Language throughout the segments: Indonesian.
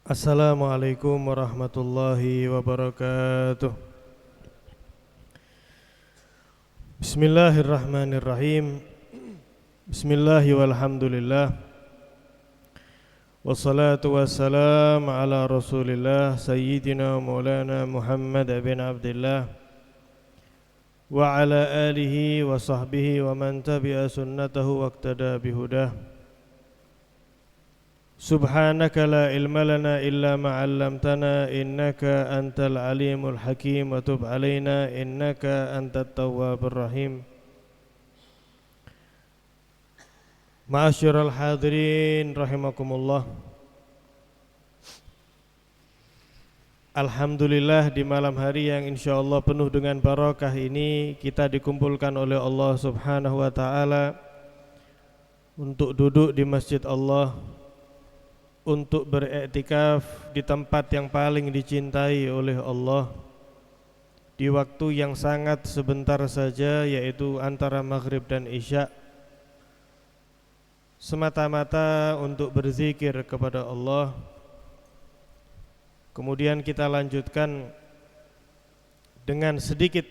Assalamualaikum warahmatullahi wabarakatuh. Bismillahirrahmanirrahim. Bismillahi walhamdulillah. Wassalatu wassalamu ala rasulillah Sayyidina maulana Muhammad bin Abdullah wa ala alihi wa sahbihi wa man tabi'a sunnatahu waqtada bihudah. Subhanaka la ilma lana illa ma 'allamtana innaka antal alimul hakim wa tub 'alaina innaka antat tawwabur rahim. Ma'asyiral hadirin rahimakumullah. Alhamdulillah, di malam hari yang insyaallah penuh dengan barakah ini kita dikumpulkan oleh Allah Subhanahu wa taala untuk duduk di masjid Allah, untuk beriktikaf di tempat yang paling dicintai oleh Allah di waktu yang sangat sebentar saja, yaitu antara maghrib dan isya, semata-mata untuk berzikir kepada Allah. Kemudian kita lanjutkan dengan sedikit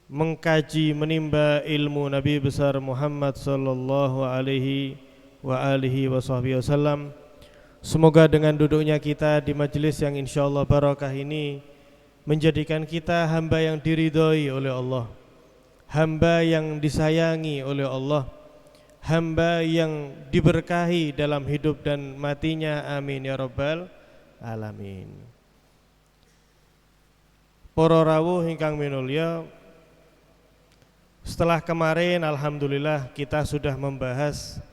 mengkaji, menimba ilmu Nabi besar Muhammad sallallahu alaihi wa alihi wasallam. Semoga dengan duduknya kita di majelis yang insyaallah barakah ini menjadikan kita hamba yang diridhoi oleh Allah, hamba yang disayangi oleh Allah, hamba yang diberkahi dalam hidup dan matinya. Amin ya rabbal alamin. Para rawuh ingkang minulya, setelah kemarin alhamdulillah kita sudah membahas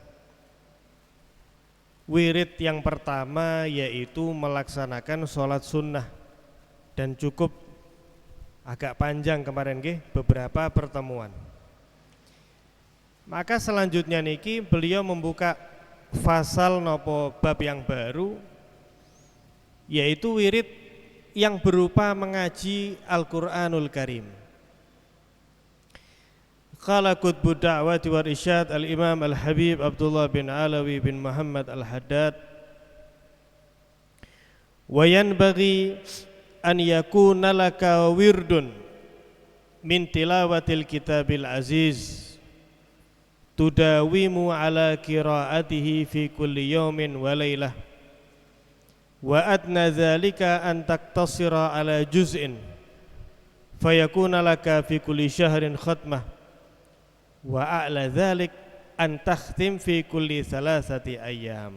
wirid yang pertama, yaitu melaksanakan sholat sunnah, dan cukup agak panjang kemarin beberapa pertemuan. Maka selanjutnya niki beliau membuka fasal nopo bab yang baru, yaitu wirid yang berupa mengaji Al-Qur'anul Karim. Qala Qutbu Da'wati wal Irsyad Al-Imam Al-Habib Abdullah bin Alawi bin Muhammad Al-Haddad, wa yanbaghi an yakuna laka wirdun min tilawatil kitabil aziz tudawimu ala qiraatihi fi kulli yawmin wa laylah, wa adna dhalika an taktasira ala juz'in fayakuna laka fi kulli syahrin khatmah, wa a'la dzalik an takhtim fi kulli thalathati ayyam.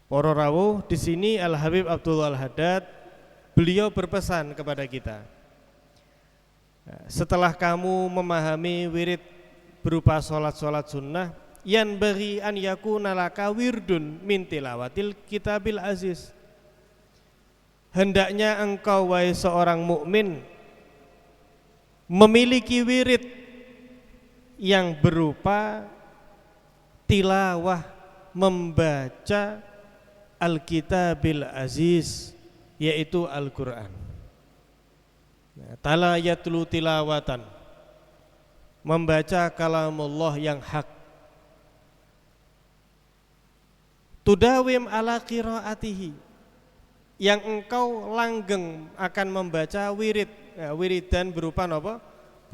Para rawuh, di sini Al Habib Abdullah Al Haddad beliau berpesan kepada kita, setelah kamu memahami wirid berupa salat-salat sunnah, yan bagi an yakuna laka wirdun min tilawatil kitabil aziz, hendaknya engkau wahai seorang mukmin memiliki wirid yang berupa tilawah, membaca Al-Kitabil Aziz, yaitu Al-Quran. Tala yatlu tilawatan, membaca kalamullah yang hak. Tudawim ala qiraatihi, yang engkau langgeng akan membaca wirid. Wiridan berupa apa?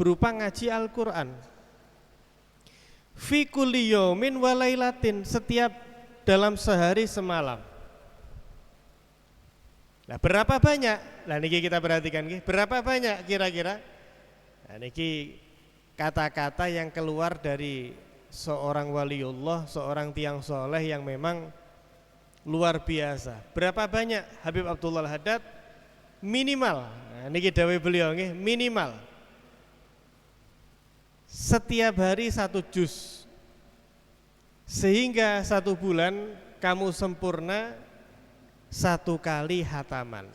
Berupa ngaji Al-Quran. Fi kulli yaumin wa lailatin, setiap dalam sehari semalam. Nah, berapa banyak? Nah, niki kita perhatikan berapa banyak kira-kira? Nah, niki kata-kata yang keluar dari seorang waliullah, seorang tiang soleh yang memang luar biasa. Berapa banyak Habib Abdullah Al Haddad? Minimal, nah, niki dawuh beliau minimal setiap hari 1 juz, sehingga 1 bulan kamu sempurna 1 kali hataman.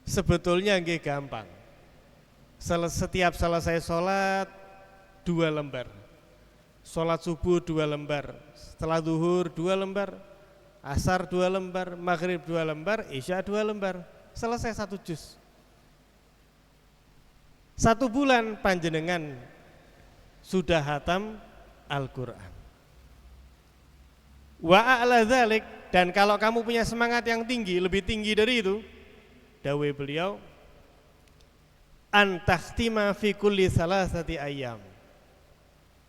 Sebetulnya gampang. Setiap selesai sholat 2 lembar, sholat subuh 2 lembar, setelah zuhur 2 lembar, asar 2 lembar, maghrib 2 lembar, isya 2 lembar. Selesai 1 juz. 1 bulan panjenengan sudah hatam Al-Quran. Wa a'la dzalik, dan kalau kamu punya semangat yang tinggi, lebih tinggi dari itu, dawuh beliau, an takhtima fi kulli salasati ayyam,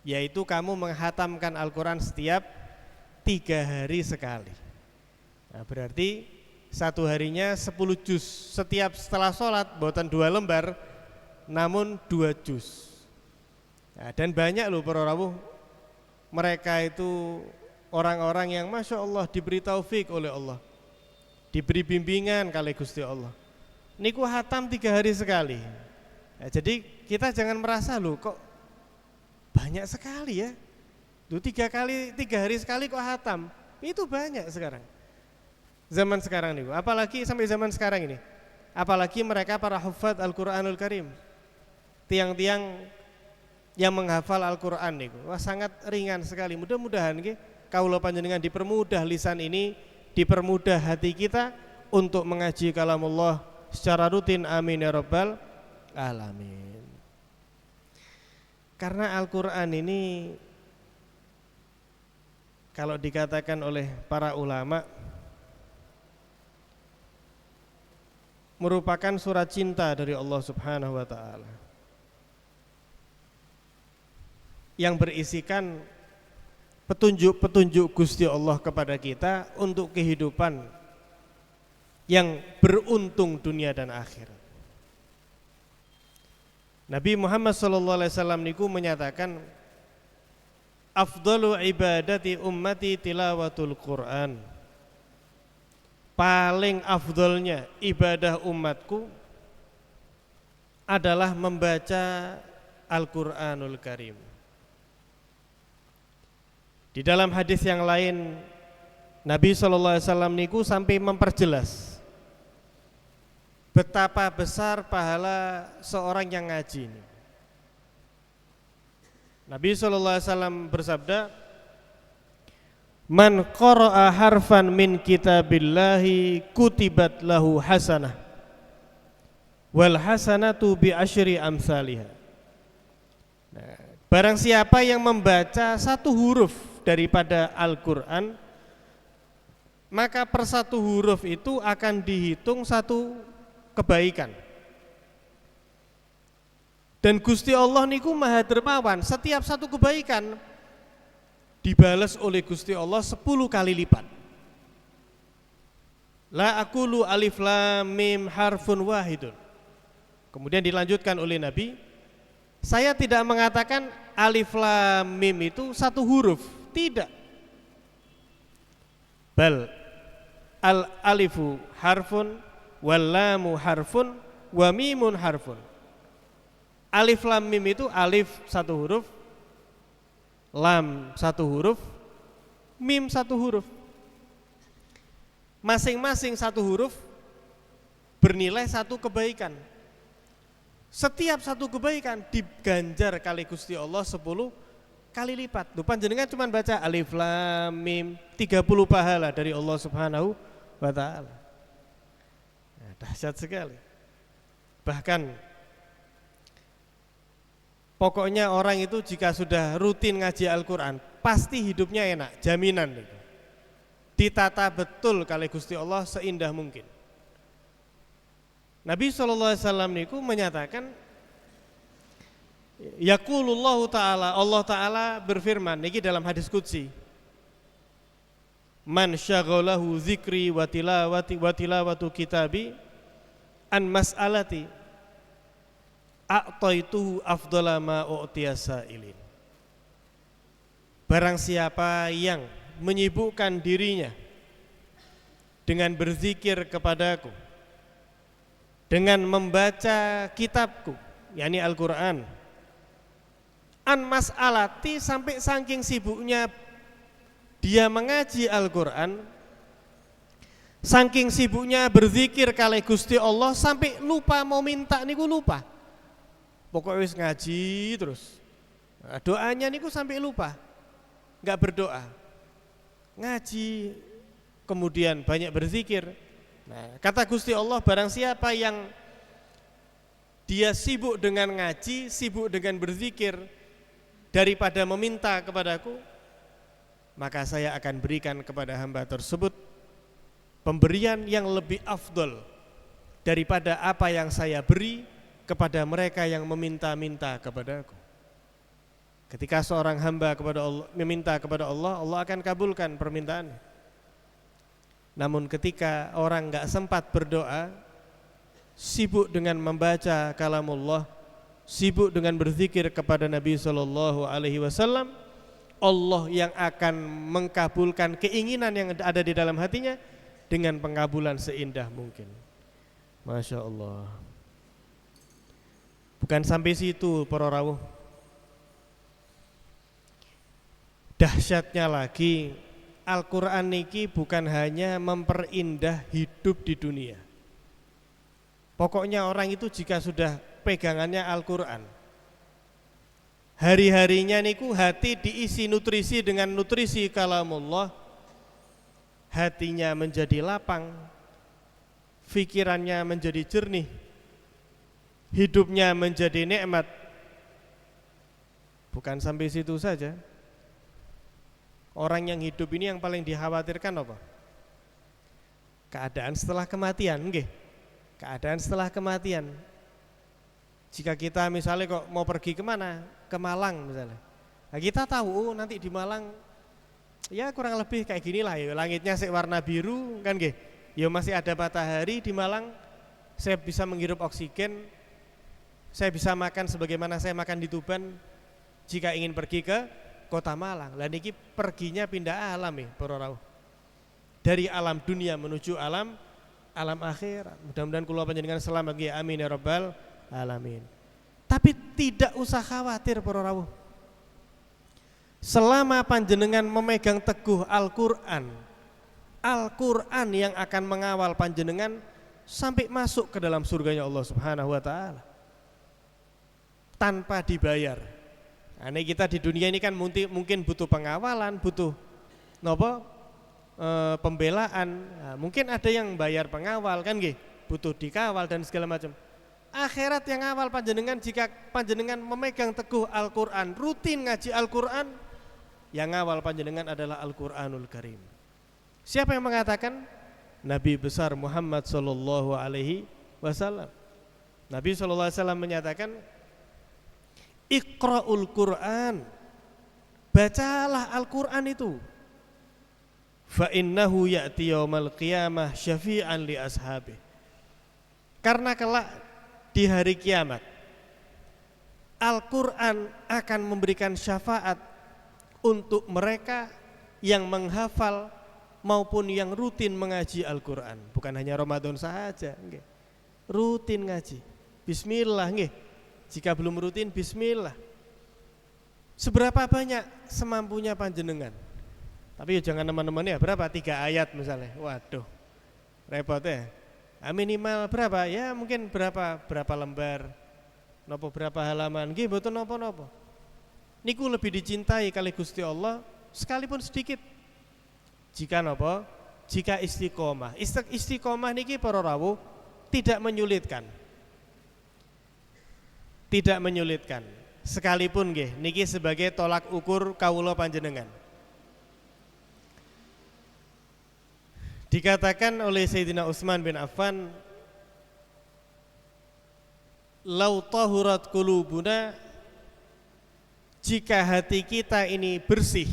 yaitu kamu menghatamkan Al-Quran setiap 3 hari sekali. Nah, berarti satu harinya 10 juz, setiap setelah sholat buatan 2 lembar, namun 2 juz. Nah, dan banyak loh para rawuh, mereka itu orang-orang yang Masya Allah diberi taufik oleh Allah, diberi bimbingan kali Gusti Allah, niku hatam 3 hari sekali. Nah, jadi kita jangan merasa loh kok banyak sekali ya, tuh 3 hari sekali kok hatam, itu banyak sekarang, zaman sekarang nih, apalagi sampai zaman sekarang ini, apalagi mereka para hufad Al-Quranul Karim, tiang-tiang yang menghafal Al-Quran nih, wah sangat ringan sekali. Mudah-mudahan kaula panjenengan dipermudah lisan ini, dipermudah hati kita untuk mengaji kalamullah secara rutin, amin ya rabbal alamin. Karena Al-Quran ini kalau dikatakan oleh para ulama merupakan surat cinta dari Allah Subhanahu wa ta'ala yang berisikan petunjuk-petunjuk Gusti Allah kepada kita untuk kehidupan yang beruntung dunia dan akhirat. Nabi Muhammad SAW niku menyatakan, afdalu ibadati ummati tilawatul Quran. Paling afdolnya ibadah umatku adalah membaca Al-Quranul Karim. Di dalam hadis yang lain, Nabi SAW niku sampai memperjelas betapa besar pahala seorang yang ngaji ini. Nabi SAW bersabda, man qara'a harfan min kitabillahi kutibat lahu hasanah wal hasanatu bi asyri amsalihha. Nah, barang siapa yang membaca satu huruf daripada Al-Quran, maka per satu huruf itu akan dihitung satu kebaikan. Dan Gusti Allah niku maha dermawan, setiap satu kebaikan dibalas oleh Gusti Allah 10 kali lipat. La aqulu alif lam mim harfun wahidun. Kemudian dilanjutkan oleh Nabi, saya tidak mengatakan alif lam mim itu satu huruf, tidak. Bal al alifu harfun wal lamu harfun wa mimun harfun. Alif lam mim itu alif satu huruf, lam satu huruf, mim satu huruf. Masing-masing satu huruf bernilai satu kebaikan. Setiap satu kebaikan diganjar kali Gusti Allah 10 kali lipat. Tuh panjenengan cuma baca alif lam mim 30 pahala dari Allah Subhanahu wa ta'ala. Nah, dahsyat sekali. Bahkan pokoknya orang itu jika sudah rutin ngaji Al-Quran pasti hidupnya enak, jaminan itu. Ditata betul kali Gusti Allah seindah mungkin. Nabi SAW niku menyatakan, yaqulullahu ta'ala, Allah ta'ala berfirman niki dalam hadis qudsi, man syaghalahu zikri wa tilawatu kitabi an mas'alati a'taituhu afdala ma u'tiya sa'ilin. Barang siapa yang menyibukkan dirinya dengan berzikir kepadaku, dengan membaca kitabku, yakni Al-Quran, an mas'alati, sampai saking sibuknya dia mengaji Al-Quran, saking sibuknya berzikir kali Gusti Allah, sampai lupa mau minta niku lupa. Pokoknya wis ngaji terus. Nah, doanya niku sampai lupa, nggak berdoa, ngaji kemudian banyak berzikir. Nah, kata Gusti Allah, barang siapa yang dia sibuk dengan ngaji, sibuk dengan berzikir daripada meminta kepadaku, maka saya akan berikan kepada hamba tersebut pemberian yang lebih afdol daripada apa yang saya beri kepada mereka yang meminta-minta kepadaku. Ketika seorang hamba kepada Allah, meminta kepada Allah, Allah akan kabulkan permintaannya. Namun ketika orang enggak sempat berdoa, sibuk dengan membaca kalamullah, sibuk dengan berzikir kepada Nabi sallallahu alaihi wasallam, Allah yang akan mengkabulkan keinginan yang ada di dalam hatinya dengan pengabulan seindah mungkin. Masya Allah. Bukan sampai situ para rawuh. Dahsyatnya lagi, Al-Quran niki bukan hanya memperindah hidup di dunia. Pokoknya orang itu jika sudah pegangannya Al-Quran, hari-harinya niku hati diisi nutrisi dengan nutrisi kalamullah, hatinya menjadi lapang, fikirannya menjadi jernih, hidupnya menjadi nikmat. Bukan sampai situ saja. Orang yang hidup ini yang paling dikhawatirkan apa? Keadaan setelah kematian, nggih. Keadaan setelah kematian. Jika kita misalnya kok mau pergi kemana? Ke Malang misalnya. Nah, kita tahu nanti di Malang ya kurang lebih kayak gini lah ya. Langitnya warna biru kan nggih. Ya masih ada matahari di Malang. Saya bisa menghirup oksigen. Saya bisa makan sebagaimana saya makan di Tuban jika ingin pergi ke Kota Malang. Lah niki perginya pindah alam ya para rawuh. Dari alam dunia menuju alam akhirat. Mudah-mudahan kula panjenengan selamat nggih. Amin ya rabbal alamin. Tapi tidak usah khawatir para rawuh. Selama panjenengan memegang teguh Al-Qur'an, Al-Qur'an yang akan mengawal panjenengan sampai masuk ke dalam surganya Allah Subhanahu wa taala. Tanpa dibayar. Nah, ini kita di dunia ini kan mungkin butuh pengawalan, butuh pembelaan. Nah, mungkin ada yang bayar pengawal kan nggih, butuh dikawal dan segala macam. Akhirat yang awal panjenengan jika panjenengan memegang teguh Al-Qur'an, rutin ngaji Al-Qur'an, yang awal panjenengan adalah Al-Qur'anul Karim. Siapa yang mengatakan? Nabi besar Muhammad sallallahu alaihi wasallam. Nabi sallallahu alaihi wasallam menyatakan, Iqra'ul Qur'an, bacalah Al-Qur'an itu. Fa innahu ya'ti yaumal qiyamah syafi'an li ashabi. Karena kelak di hari kiamat Al-Qur'an akan memberikan syafaat untuk mereka yang menghafal maupun yang rutin mengaji Al-Qur'an. Bukan hanya Ramadan saja, nggih. Rutin ngaji. Bismillah nggih. Jika belum rutin, bismillah. Seberapa banyak semampunya panjenengan. Tapi jangan teman-teman ya, berapa? 3 ayat misalnya. Waduh, repot ya. Minimal berapa? Ya mungkin berapa lembar, nopo berapa halaman. Nggih mboten napa-napa. Niku lebih dicintai kali Gusti Allah sekalipun sedikit. Jika nopo? Jika istiqomah. Istiqomah niki para rawuh tidak menyulitkan. Tidak menyulitkan sekalipun nggih niki sebagai tolak ukur kawula panjenengan. Dikatakan oleh Sayyidina Utsman bin Affan, lau tahurat qulubuna, jika hati kita ini bersih.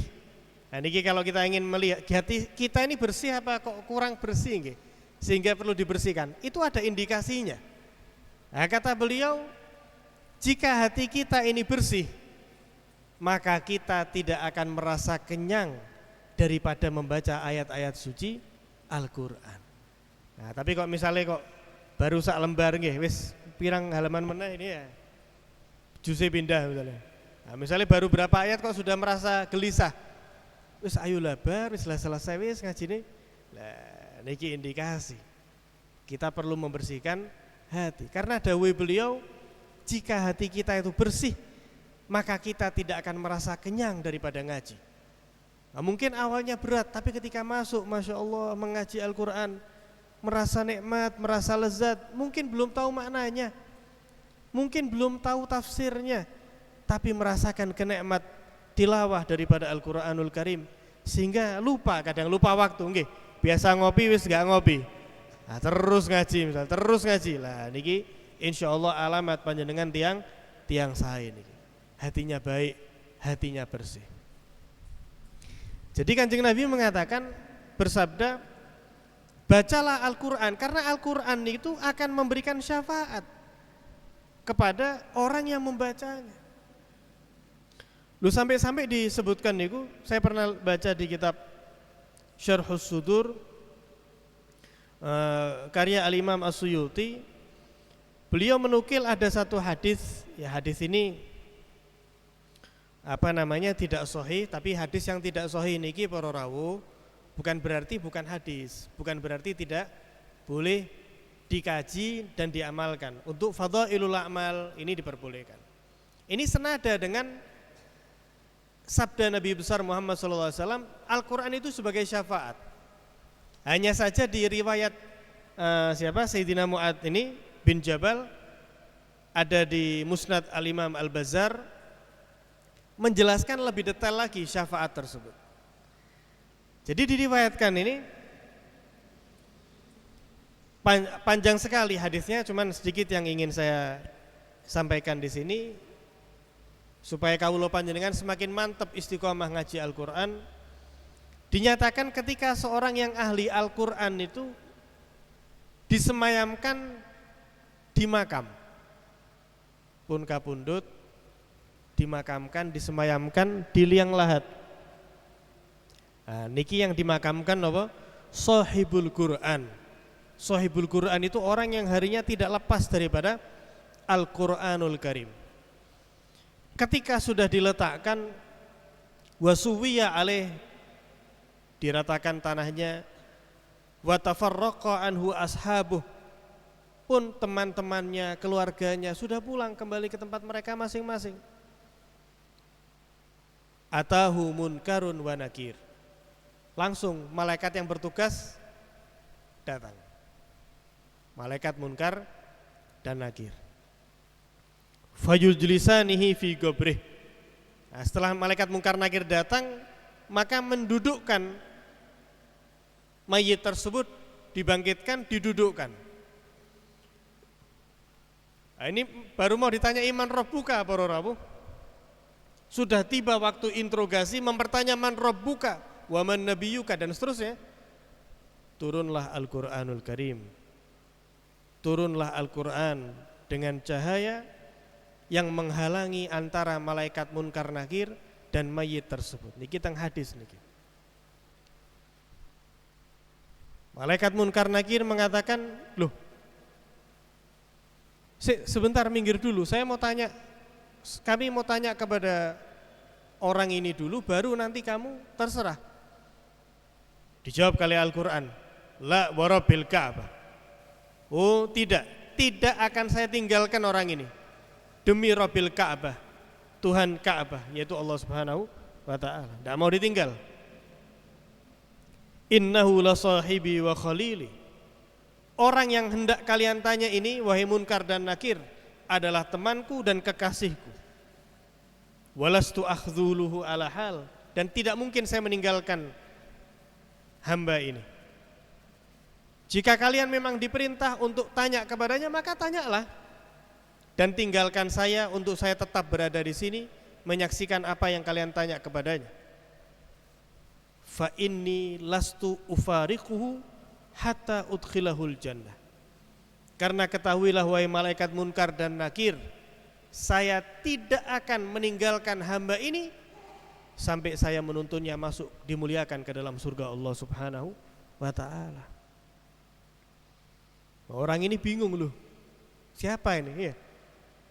Nah niki kalau kita ingin melihat hati kita ini bersih apa kok kurang bersih nggih, sehingga perlu dibersihkan. Itu ada indikasinya. Nah, kata beliau, jika hati kita ini bersih, maka kita tidak akan merasa kenyang daripada membaca ayat-ayat suci Al-Qur'an. Nah, tapi kok misalnya kok baru sak lembar nggih, wis pirang halaman meneh ini ya. Juse pindah misalnya. Nah, misalnya baru berapa ayat kok sudah merasa gelisah. Wis ayo bar, wis selesai wis ngajine. Lah niki indikasi kita perlu membersihkan hati. Karena dawuh beliau, jika hati kita itu bersih, maka kita tidak akan merasa kenyang daripada ngaji. Nah, mungkin awalnya berat, tapi ketika masuk, Masya Allah, mengaji Al-Quran, merasa nikmat, merasa lezat, mungkin belum tahu maknanya, mungkin belum tahu tafsirnya, tapi merasakan kenikmat tilawah daripada Al-Quranul Karim, sehingga kadang lupa waktu. Nggih, biasa ngopi wis gak ngopi. Nah, terus ngaji misal, terus ngaji. Lah niki insyaallah alamat panjenengan tiang sae niki. Hatinya baik, hatinya bersih. Jadi Kanjeng Nabi mengatakan, bersabda, bacalah Al-Qur'an karena Al-Qur'an itu akan memberikan syafaat kepada orang yang membacanya. Lu sampai-sampai disebutkan niku, saya pernah baca di kitab Syarhus Sudur karya Al-Imam As-Suyuti. Beliau menukil ada satu hadis, ya hadis ini tidak sahih, tapi hadis yang tidak sahih niki para rawuh bukan berarti bukan hadis, bukan berarti tidak boleh dikaji dan diamalkan. Untuk fadhailul a'mal ini diperbolehkan. Ini senada dengan sabda Nabi besar Muhammad SAW, Al-Quran itu sebagai syafaat. Hanya saja di riwayat Sayyidina Mu'ad ini bin Jabal, ada di Musnad Al-Imam Al-Bazzar, menjelaskan lebih detail lagi syafaat tersebut. Jadi diriwayatkan ini panjang sekali hadisnya, cuman sedikit yang ingin saya sampaikan di sini supaya kawula panjenengan semakin mantap istiqomah ngaji Al-Qur'an. Dinyatakan ketika seorang yang ahli Al-Qur'an itu disemayamkan di makam, pun kapundhut, dimakamkan, disemayamkan di liang lahat. Nah, niki yang dimakamkan apa? Shahibul Qur'an. Shahibul Qur'an itu orang yang harinya tidak lepas daripada Al-Qur'anul Karim. Ketika sudah diletakkan, wasuwiya alaih, diratakan tanahnya, wa tafarraqa anhu ashabuh, pun teman-temannya, keluarganya sudah pulang kembali ke tempat mereka masing-masing. Atahu munkarun wa nakir, langsung malaikat yang bertugas datang, malaikat munkar dan nakir. Fayujlisanihi fi gobrih. Nah, setelah malaikat munkar nakir datang, maka mendudukkan mayit tersebut, dibangkitkan, didudukkan. Nah, ini baru mau ditanya iman rabbuka para rawuh. Sudah tiba waktu interogasi, mempertanya man rabbuka wa man nabiyuka dan seterusnya. Turunlah Al-Qur'anul Karim. Turunlah Al-Qur'an dengan cahaya yang menghalangi antara malaikat munkar nakir dan mayit tersebut. Niki teng hadis niki. Malaikat munkar nakir mengatakan, "Loh, sebentar minggir dulu, kami mau tanya kepada orang ini dulu, baru nanti kamu terserah." Dijawab kali Al-Qur'an, "La warabbil Ka'bah." Oh, tidak akan saya tinggalkan orang ini. Demi Rabbil Ka'bah, Tuhan Ka'bah, yaitu Allah Subhanahu wa ta'ala, tidak mau ditinggal. Innahu la sahibi wa khalili. Orang yang hendak kalian tanya ini, wahai munkar dan nakir, adalah temanku dan kekasihku. Walastu akhdhuluhu ala hal, dan tidak mungkin saya meninggalkan hamba ini. Jika kalian memang diperintah untuk tanya kepadanya, maka tanyalah. Dan tinggalkan saya untuk saya tetap berada di sini menyaksikan apa yang kalian tanya kepadanya. Fa inni lastu ufariquhu hatta udkhilahul jannah. Karena ketahuilah wahai malaikat munkar dan nakir, saya tidak akan meninggalkan hamba ini sampai saya menuntunnya masuk, dimuliakan ke dalam surga Allah Subhanahu wa ta'ala. Orang ini bingung loh, siapa ini? Ya.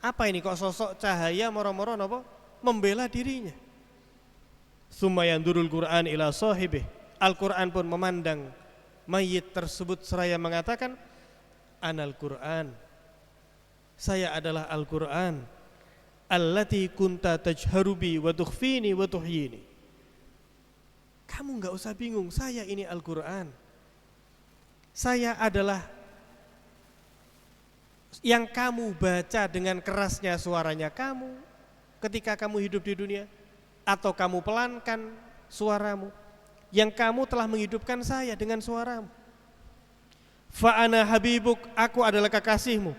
Apa ini kok sosok cahaya moro-moro napa membela dirinya. Summa yandurul Qur'an ila sahibih. Al-Qur'an pun memandang mayit tersebut seraya mengatakan, "Anal Qur'an." Saya adalah Al-Qur'an. Allati kunta tajharu bi wa tukhfini wa tuhyini. Kamu enggak usah bingung, saya ini Al-Qur'an. Saya adalah yang kamu baca dengan kerasnya suaranya kamu ketika kamu hidup di dunia, atau kamu pelankan suaramu, yang kamu telah menghidupkan saya dengan suaramu. Fa ana habibuk, aku adalah kekasihmu.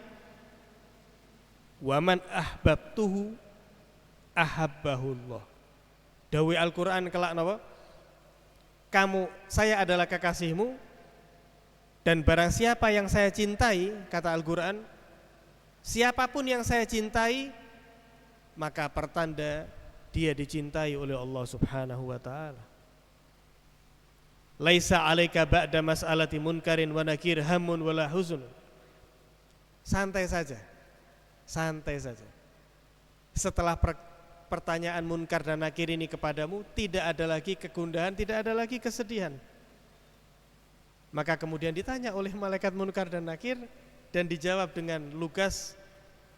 Wa man ahbabtuhu ahabbahullah. Dawe Al-Qur'an kelak napa? Saya adalah kekasihmu, dan barang siapa yang saya cintai, kata Al-Qur'an, siapapun yang saya cintai, maka pertanda dia dicintai oleh Allah Subhanahu wa taala. Laisa 'alaika ba'da mas'alati munkarin wa nakir hammun wala huzun. Santai saja. Santai saja. Setelah pertanyaan munkar dan nakir ini kepadamu, tidak ada lagi kegundahan, tidak ada lagi kesedihan. Maka kemudian ditanya oleh malaikat munkar dan nakir, dan dijawab dengan lugas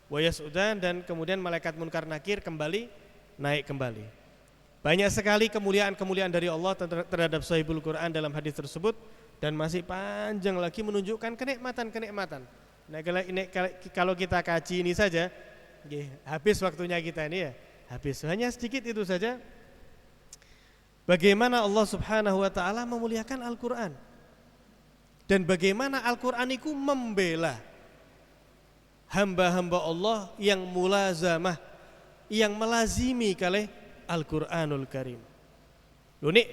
wa yas'udan, dan kemudian malaikat munkar nakir kembali naik kembali. Banyak sekali kemuliaan-kemuliaan dari Allah terhadap sahibul Quran dalam hadis tersebut, dan masih panjang lagi menunjukkan kenikmatan-kenikmatan. Nah, kalau kita kaji ini saja, habis waktunya kita ini ya, habis. Hanya sedikit itu saja. Bagaimana Allah Subhanahu wa taala memuliakan Al-Qur'an, dan bagaimana Al-Qur'an itu membela hamba-hamba Allah yang mulazamah, yang melazimi kalih Al-Qur'anul Karim. Lho nik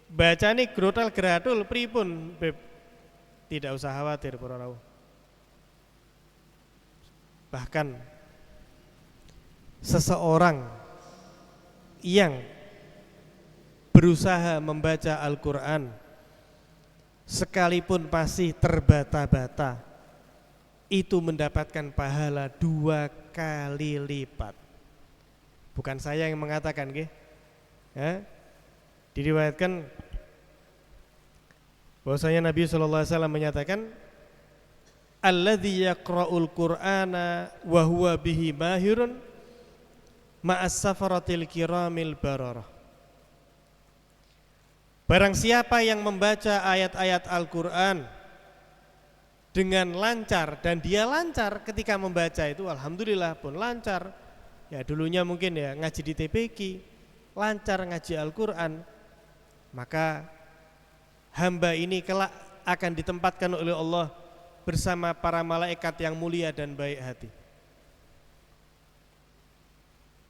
bacane grotal gratul pripun, Beb? Tidak usah khawatir para rawuh. Bahkan seseorang yang berusaha membaca Al-Qur'an sekalipun masih terbata-bata, itu mendapatkan pahala 2 kali lipat. Bukan saya yang mengatakan, nggih. Diriwayatkan bahwasanya Nabi sallallahu alaihi wasallam menyatakan, alladzi yaqra'ul Qur'ana wa huwa bihi mahirun ma'as safaratil kiramil bararah. Barang siapa yang membaca ayat-ayat Al-Qur'an dengan lancar, dan dia lancar ketika membaca itu, alhamdulillah pun lancar. Ya dulunya mungkin ya ngaji di TPQ, lancar ngaji Al-Qur'an, maka hamba ini kelak akan ditempatkan oleh Allah bersama para malaikat yang mulia dan baik hati.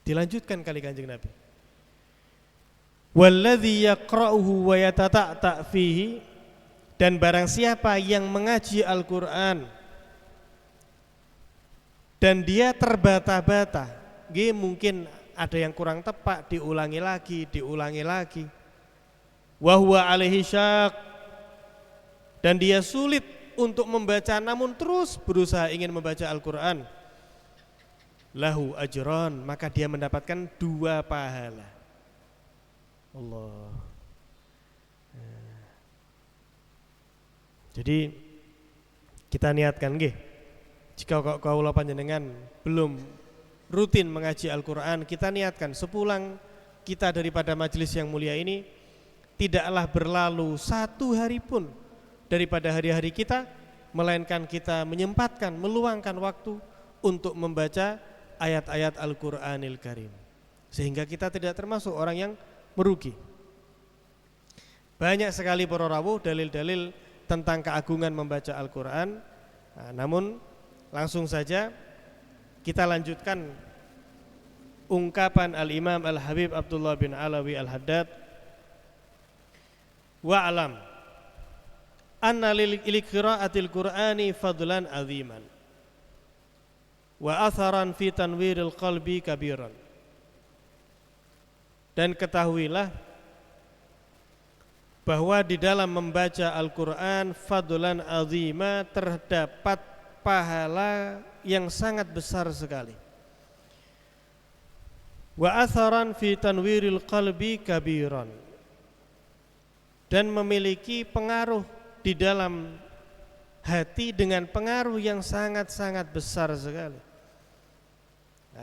Dilanjutkan kali Kanjeng Nabi, walladzi yaqra'uhu wa yatata'ta fihi, dan barang siapa yang mengaji Al-Qur'an dan dia terbata-bata, mungkin ada yang kurang tepat, diulangi lagi, wa huwa alaihi syaq, dan dia sulit untuk membaca namun terus berusaha ingin membaca Al-Qur'an, lahu ajran, maka dia mendapatkan 2 pahala. Allah. Jadi kita niatkan nggih, jika kaula panjenengan belum rutin mengaji Al-Qur'an, kita niatkan sepulang kita daripada majelis yang mulia ini, tidaklah berlalu 1 hari pun daripada hari-hari kita, melainkan kita menyempatkan, meluangkan waktu untuk membaca ayat-ayat Al-Qur'anil Karim, sehingga kita tidak termasuk orang yang merugi. Banyak sekali para rawuh dalil-dalil tentang keagungan membaca Al-Qur'an. Namun langsung saja kita lanjutkan ungkapan Al-Imam Al-Habib Abdullah bin Alawi Al-Haddad, wa'alam anna lil qira'atil Qur'ani fadlan aziman wa atharan fi tanwiril qalbi kabiran. Dan ketahuilah bahwa di dalam membaca Al-Qur'an fadlan azima, terdapat pahala yang sangat besar sekali. Wa atharan fi tanwiril qalbi kabiran, dan memiliki pengaruh di dalam hati dengan pengaruh yang sangat-sangat besar sekali.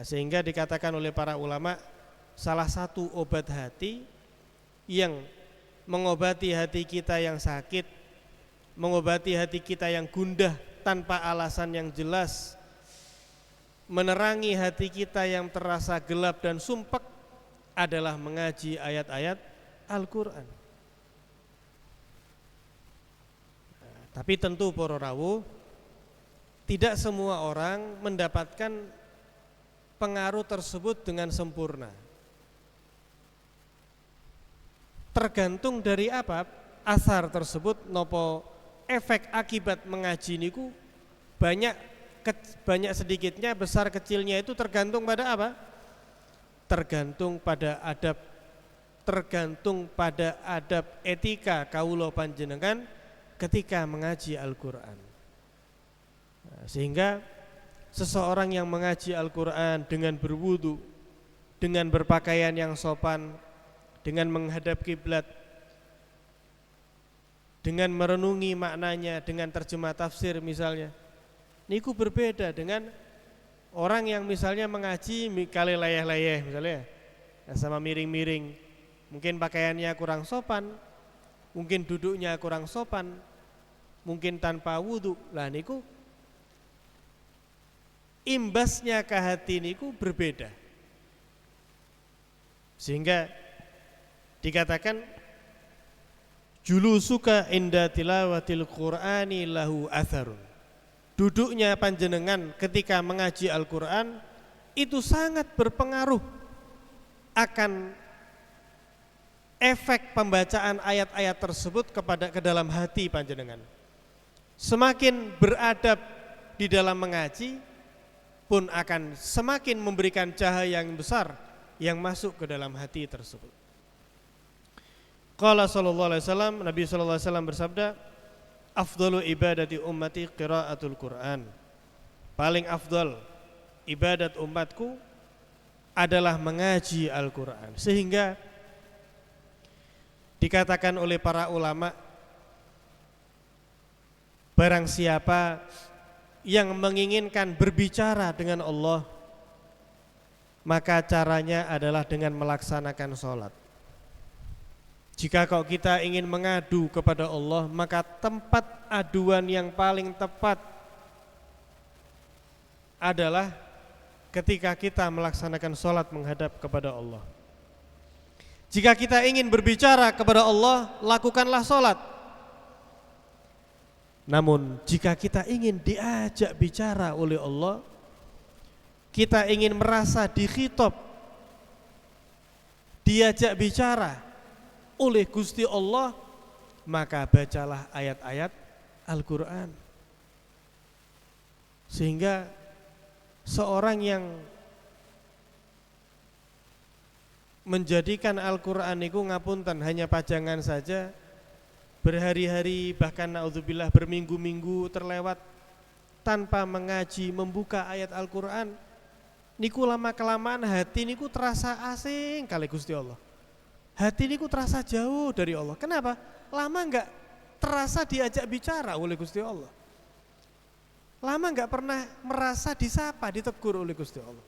Sehingga dikatakan oleh para ulama, salah satu obat hati yang mengobati hati kita yang sakit, mengobati hati kita yang gundah tanpa alasan yang jelas, menerangi hati kita yang terasa gelap dan sumpek, adalah mengaji ayat-ayat Al-Qur'an. Tapi tentu para rawuh, tidak semua orang mendapatkan pengaruh tersebut dengan sempurna. Tergantung dari apa asar tersebut, nopo efek akibat mengaji niku banyak sedikitnya, besar kecilnya itu tergantung pada apa? Tergantung pada adab, tergantung pada adab etika kawula panjenengan ketika mengaji Al-Quran. Sehingga seseorang yang mengaji Al-Quran dengan berwudu, dengan berpakaian yang sopan, dengan menghadap kiblat, dengan merenungi maknanya, dengan terjemah tafsir misalnya, niku berbeda dengan orang yang misalnya mengaji kali layeh-layeh misalnya, sama miring-miring, mungkin pakaiannya kurang sopan, mungkin duduknya kurang sopan, mungkin tanpa wudu. Lah niku imbasnya ke hati niku berbeda. Sehingga dikatakan julusuka inda tilawatil Qur'ani lahu atharun. Duduknya panjenengan ketika mengaji Al-Quran itu sangat berpengaruh akan efek pembacaan ayat-ayat tersebut ke dalam hati panjenengan. Semakin beradab di dalam mengaji pun akan semakin memberikan cahaya yang besar yang masuk ke dalam hati tersebut. Qala sallallahu alaihi wasallam, Nabi sallallahu alaihi wasallam bersabda, afdalu ibadati ummati qiraatul Qur'an. Paling afdal ibadat umatku adalah mengaji Al-Quran. Sehingga dikatakan oleh para ulama, barang siapa yang menginginkan berbicara dengan Allah, maka caranya adalah dengan melaksanakan sholat. Jika kau kita ingin mengadu kepada Allah, maka tempat aduan yang paling tepat adalah ketika kita melaksanakan sholat menghadap kepada Allah. Jika kita ingin berbicara kepada Allah, lakukanlah sholat. Namun jika kita ingin diajak bicara oleh Allah, kita ingin merasa dikhitab, diajak bicara oleh Gusti Allah, maka bacalah ayat-ayat Al-Quran. Sehingga seorang yang menjadikan Al-Quran itu ngapunten hanya pajangan saja, berhari-hari bahkan naudzubillah berminggu-minggu terlewat tanpa mengaji, membuka ayat Al-Quran, niku lama-kelamaan hati niku terasa asing kali Gusti Allah. Hati niku terasa jauh dari Allah. Kenapa? Lama enggak terasa diajak bicara oleh Gusti Allah. Lama enggak pernah merasa disapa, ditegur oleh Gusti Allah.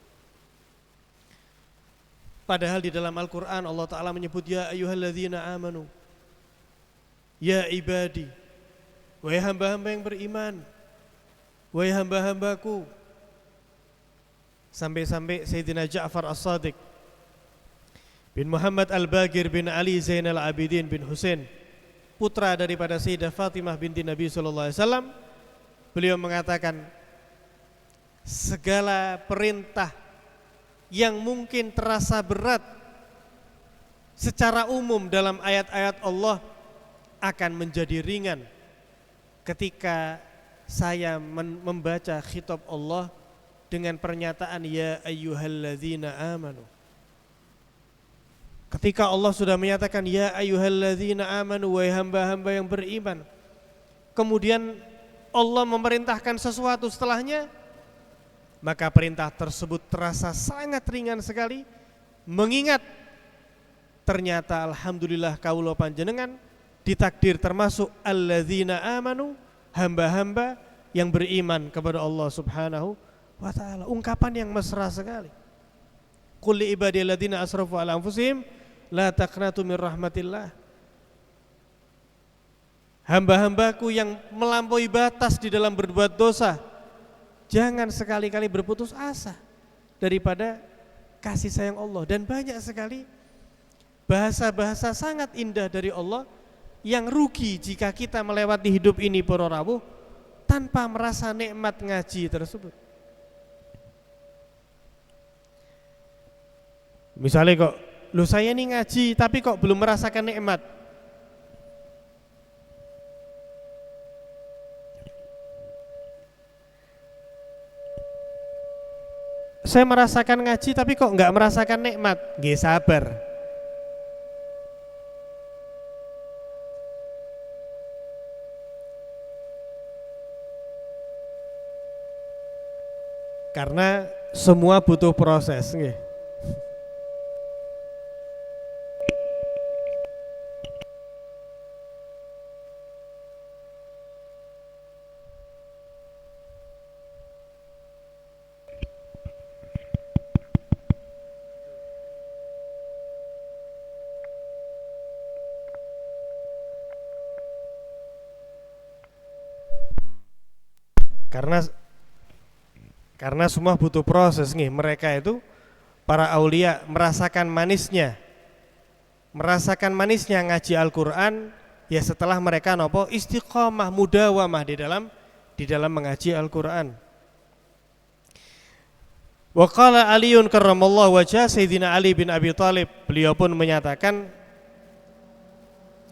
Padahal di dalam Al-Quran Allah Ta'ala menyebut ya ayyuhalladzina amanu, ya ibadi, wahai hamba-hamba yang beriman, wahai hamba-hambaku. Sampai-sampai Sayyidina Ja'far As-Sadiq bin Muhammad Al-Bagir bin Ali Zainal Abidin bin Husain, putra daripada Sayyidah Fatimah binti Nabi SAW, beliau mengatakan, segala perintah yang mungkin terasa berat secara umum dalam ayat-ayat Allah akan menjadi ringan ketika saya membaca khitab Allah dengan pernyataan ya ayyuhalladzina amanu. Ketika Allah sudah menyatakan ya ayyuhalladzina amanu, wahai hamba-hamba yang beriman, kemudian Allah memerintahkan sesuatu setelahnya, maka perintah tersebut terasa sangat ringan sekali, mengingat ternyata alhamdulillah kaula panjenengan ditakdir termasuk alladzina amanu, hamba-hamba yang beriman kepada Allah Subhanahu wa ta'ala. Ungkapan yang mesra sekali. Qul li ibadiyal ladzina asrafu ala anfusihim la taqnatu min rahmatillah. Hamba-hambaku yang melampaui batas di dalam berbuat dosa, jangan sekali-kali berputus asa daripada kasih sayang Allah. Dan banyak sekali bahasa-bahasa sangat indah dari Allah yang rugi jika kita melewati hidup ini para rawuh tanpa merasa nikmat ngaji tersebut. Misalnya kok, lu saya ini ngaji tapi kok belum merasakan nikmat. Saya merasakan ngaji tapi kok nggak merasakan nikmat. Nggih, sabar. Karena semua butuh proses, nggih. Karena semua butuh proses nih. Mereka itu para aulia merasakan manisnya ngaji Al-Qur'an ya setelah mereka nopo istiqomah mudawamah di dalam mengaji Al-Qur'an. Wa qala Aliun karramallahu wajhah, Sayyidina Ali bin Abi Thalib, beliau pun menyatakan,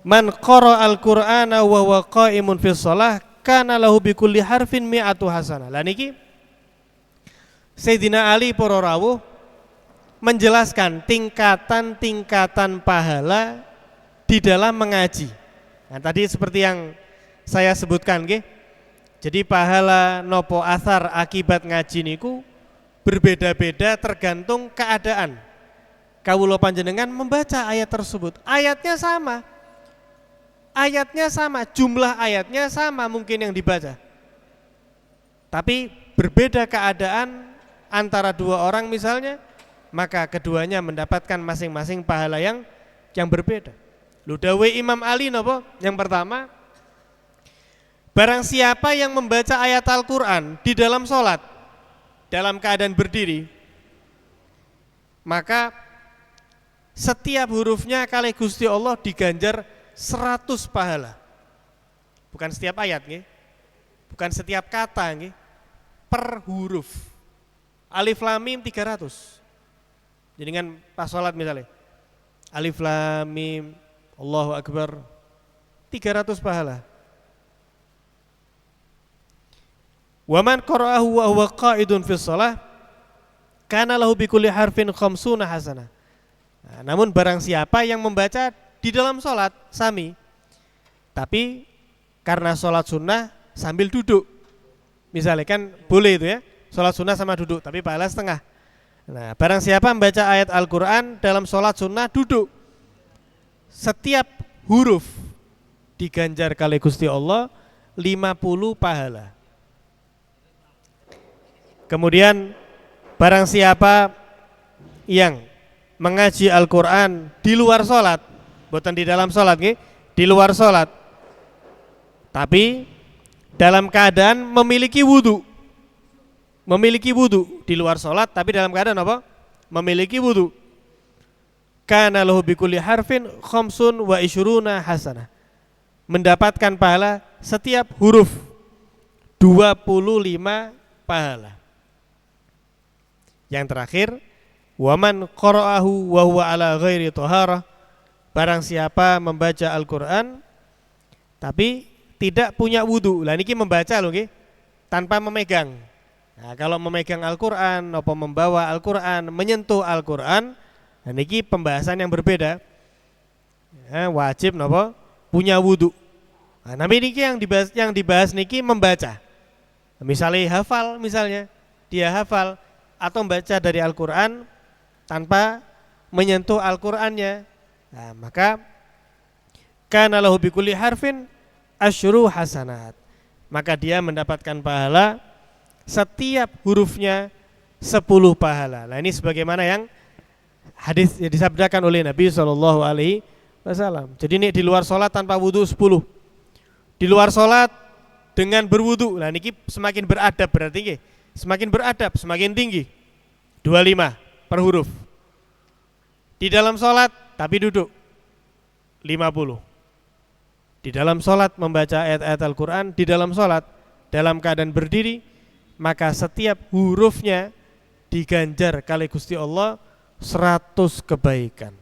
man qara al-Qur'ana wa huwa qa'imun fi shalah kana lahu bi kulli harfin mi'atu hasanah. Lah niki Sayyidina Ali para rawuh menjelaskan tingkatan-tingkatan pahala di dalam mengaji. Nah, tadi seperti yang saya sebutkan nggih. Jadi pahala nopo athar akibat ngaji niku berbeda-beda tergantung keadaan. Kawula panjenengan membaca ayat tersebut, ayatnya sama, jumlah ayatnya sama mungkin yang dibaca. Tapi berbeda keadaan antara dua orang misalnya, maka keduanya mendapatkan masing-masing pahala yang berbeda. Ludawe Imam Ali nopo? Yang pertama, barang siapa yang membaca ayat Al-Qur'an di dalam sholat dalam keadaan berdiri, maka setiap hurufnya kali Gusti Allah diganjar 100 pahala. Bukan setiap ayat nggih. Bukan setiap kata nggih. Per huruf. Alif lam mim 300. Jadi kan pas sholat misalnya Alif lam mim Allahu akbar 300 pahala. Wa man qara'ahu wa huwa qa'idun fi shalah kana lahu bi kulli harfin khamsuna hasanah. Nah, namun barang siapa yang membaca di dalam sholat sami, tapi karena sholat sunnah sambil duduk, misalnya kan boleh itu ya, sholat sunnah sama duduk, tapi pahala setengah. Nah, barang siapa membaca ayat Al-Qur'an dalam sholat sunnah duduk, setiap huruf diganjar kali Gusti Allah 50 pahala. Kemudian barang siapa yang mengaji Al-Qur'an di luar sholat, bukan di dalam sholat, di luar sholat, tapi dalam keadaan memiliki wudu di luar sholat, tapi dalam keadaan apa? Memiliki wudu. Kana lahu bi kulli harfin khamsun wa ishruna hasanah. Mendapatkan pahala setiap huruf 25 pahala. Yang terakhir, waman qara'ahu wa huwa ala ghairi thaharah. Barang siapa membaca Al-Qur'an tapi tidak punya wudu. Lah niki membaca lho nggih, tanpa memegang. Nah, kalau memegang Al-Qur'an apa membawa Al-Qur'an, menyentuh Al-Qur'an, nah niki pembahasan yang berbeda. Wajib napa? Punya wudu. Nah, tapi niki yang dibahas niki membaca. Misalnya hafal, dia hafal atau membaca dari Al-Qur'an tanpa menyentuh Al-Qur'annya. Nah, maka kana lahu bi kulli harfin asyru hasanat. Maka dia mendapatkan pahala setiap hurufnya 10 pahala. Nah, ini sebagaimana yang hadis yang disabdakan oleh Nabi SAW. Jadi ini di luar sholat tanpa wudu 10. Di luar sholat dengan berwudu. Nah, ini semakin beradab berarti semakin beradab, semakin tinggi. 25 per huruf. Di dalam sholat tapi duduk 50. di dalam sholat membaca ayat-ayat Al-Quran, di dalam sholat dalam keadaan berdiri, maka setiap hurufnya diganjar kali Gusti Allah 100 kebaikan.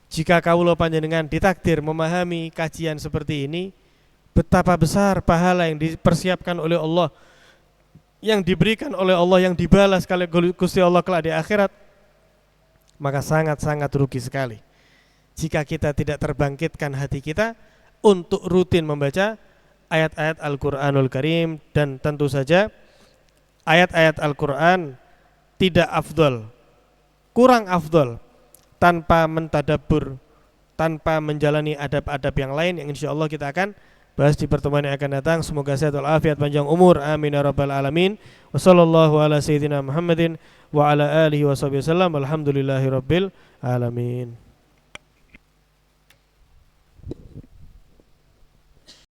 Jika kaulo panjenengan ditakdir memahami kajian seperti ini, betapa besar pahala yang dipersiapkan oleh Allah, yang diberikan oleh Allah, yang dibalas kali Gusti Allah kelak di akhirat, maka sangat-sangat rugi sekali jika kita tidak terbangkitkan hati kita untuk rutin membaca ayat-ayat Al-Quranul Karim. Dan tentu saja ayat-ayat Al-Quran tidak afdol, kurang afdol tanpa mentadabbur, tanpa menjalani adab-adab yang lain yang insya Allah kita akan bahas di pertemuan yang akan datang. Semoga sehat walafiat, panjang umur, amin ya rabbal alamin. Wassallallahu ala sayyidina Muhammadin wa ala alihi wa sahbihi wasallam. Alhamdulillahi rabbil alamin.